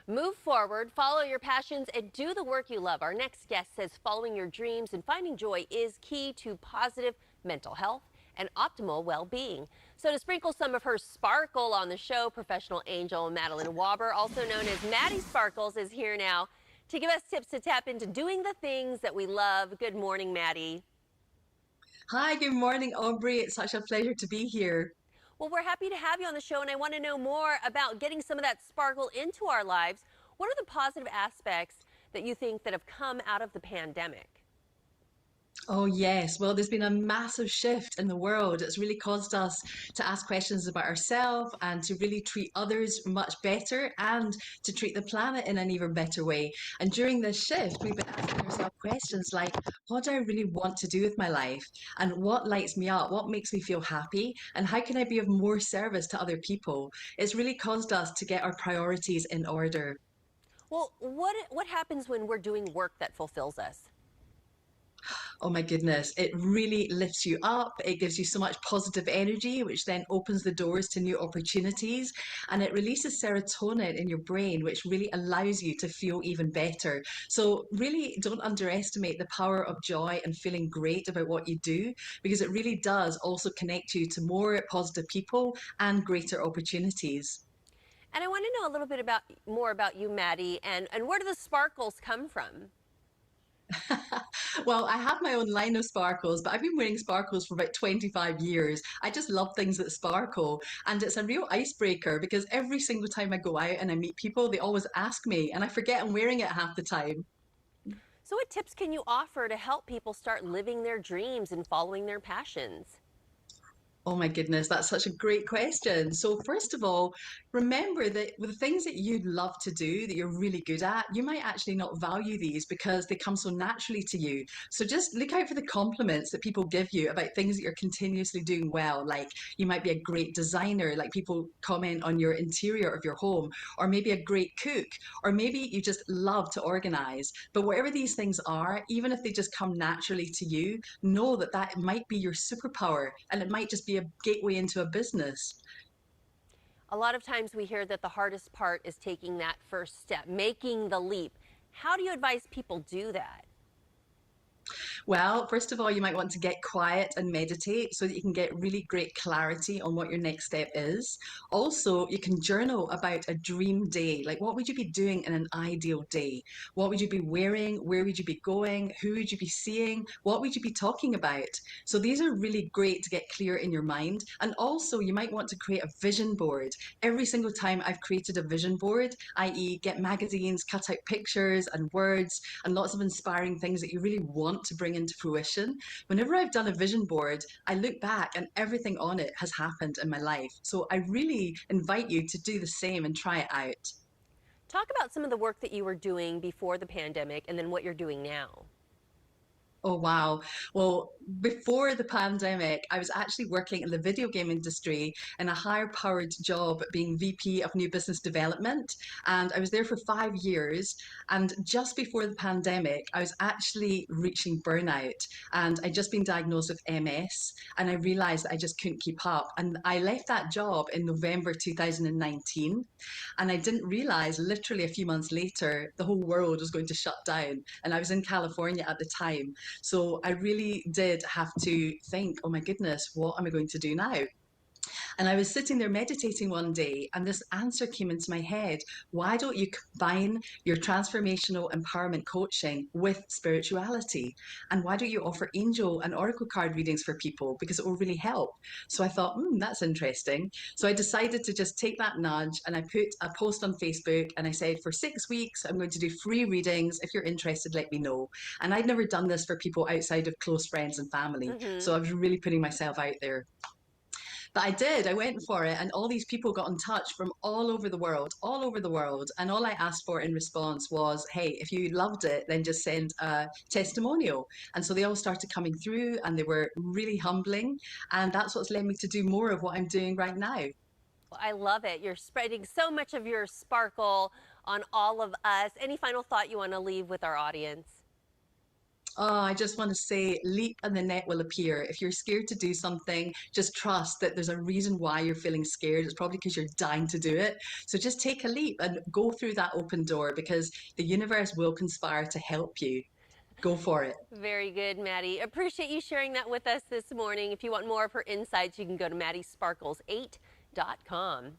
Move forward, follow your passions, and do the work you love. Our next guest says following your dreams and finding joy is key to positive mental health and optimal well-being. So to sprinkle some of her sparkle on the show, professional angel Madeline Wauber, also known as Maddie Sparkles, is here now to give us tips to tap into doing the things that we love. Good morning, Maddie. Hi, good morning, Aubrey. It's such a pleasure to be here. Well, we're happy to have you on the show, and I want to know more about getting some of that sparkle into our lives. What are the positive aspects that you think that have come out of the pandemic? Oh, yes. Well, there's been a massive shift in the world. It's really caused us to ask questions about ourselves and to really treat others much better and to treat the planet in an even better way. And during this shift, we've been asking ourselves questions like, what do I really want to do with my life? And what lights me up? What makes me feel happy? And how can I be of more service to other people? It's really caused us to get our priorities in order. Well, what happens when we're doing work that fulfills us? Oh my goodness, it really lifts you up. It gives you so much positive energy, which then opens the doors to new opportunities. And it releases serotonin in your brain, which really allows you to feel even better. So, really don't underestimate the power of joy and feeling great about what you do, because it really does also connect you to more positive people and greater opportunities. And I want to know a little bit about more about you, Maddie, and where do the sparkles come from? Well, I have my own line of sparkles, but I've been wearing sparkles for about 25 years. I just love things that sparkle. And it's a real icebreaker because every single time I go out and I meet people, they always ask me, and I forget I'm wearing it half the time. So, what tips can you offer to help people start living their dreams and following their passions? Oh my goodness, that's such a great question. So, first of all, remember that with the things that you love to do, that you're really good at, you might actually not value these because they come so naturally to you. So, just look out for the compliments that people give you about things that you're continuously doing well. Like you might be a great designer, like people comment on your interior of your home, or maybe a great cook, or maybe you just love to organize. But whatever these things are, even if they just come naturally to you, know that that might be your superpower and it might just be a gateway into a business. A lot of times we hear that the hardest part is taking that first step, making the leap. How do you advise people do that? Well, first of all, you might want to get quiet and meditate so that you can get really great clarity on what your next step is. Also, you can journal about a dream day. Like, what would you be doing in an ideal day? What would you be wearing? Where would you be going? Who would you be seeing? What would you be talking about? So, these are really great to get clear in your mind. And also, you might want to create a vision board. Every single time I've created a vision board, i.e., get magazines, cut out pictures and words and lots of inspiring things that you really want to bring into fruition. Whenever I've done a vision board, I look back and everything on it has happened in my life. So I really invite you to do the same and try it out. Talk about some of the work that you were doing before the pandemic and then what you're doing now. Oh, wow. Well, before the pandemic, I was actually working in the video game industry in a higher powered job being VP of New Business Development. And I was there for 5 years. And just before the pandemic, I was actually reaching burnout. And I'd just been diagnosed with MS. And I realized that I just couldn't keep up. And I left that job in November 2019. And I didn't realize literally a few months later, the whole world was going to shut down. And I was in California at the time. So I really did have to think, oh my goodness, what am I going to do now? And I was sitting there meditating one day, and this answer came into my head. Why don't you combine your transformational empowerment coaching with spirituality? And why don't you offer angel and oracle card readings for people? Because it will really help. So I thought, that's interesting. So I decided to just take that nudge and I put a post on Facebook and I said, for 6 weeks, I'm going to do free readings. If you're interested, let me know. And I'd never done this for people outside of close friends and family. Mm-hmm. So I was really putting myself out there. But I did, I went for it, and all these people got in touch from all over the world, all over the world. And all I asked for in response was, hey, if you loved it, then just send a testimonial. And so they all started coming through, and they were really humbling. And that's what's led me to do more of what I'm doing right now. Well, I love it. You're spreading so much of your sparkle on all of us. Any final thought you want to leave with our audience? Oh, I just want to say, leap and the net will appear. If you're scared to do something, just trust that there's a reason why you're feeling scared. It's probably because you're dying to do it. So just take a leap and go through that open door because the universe will conspire to help you. Go for it. Very good, Maddie. Appreciate you sharing that with us this morning. If you want more of her insights, you can go to MaddieSparkles8.com.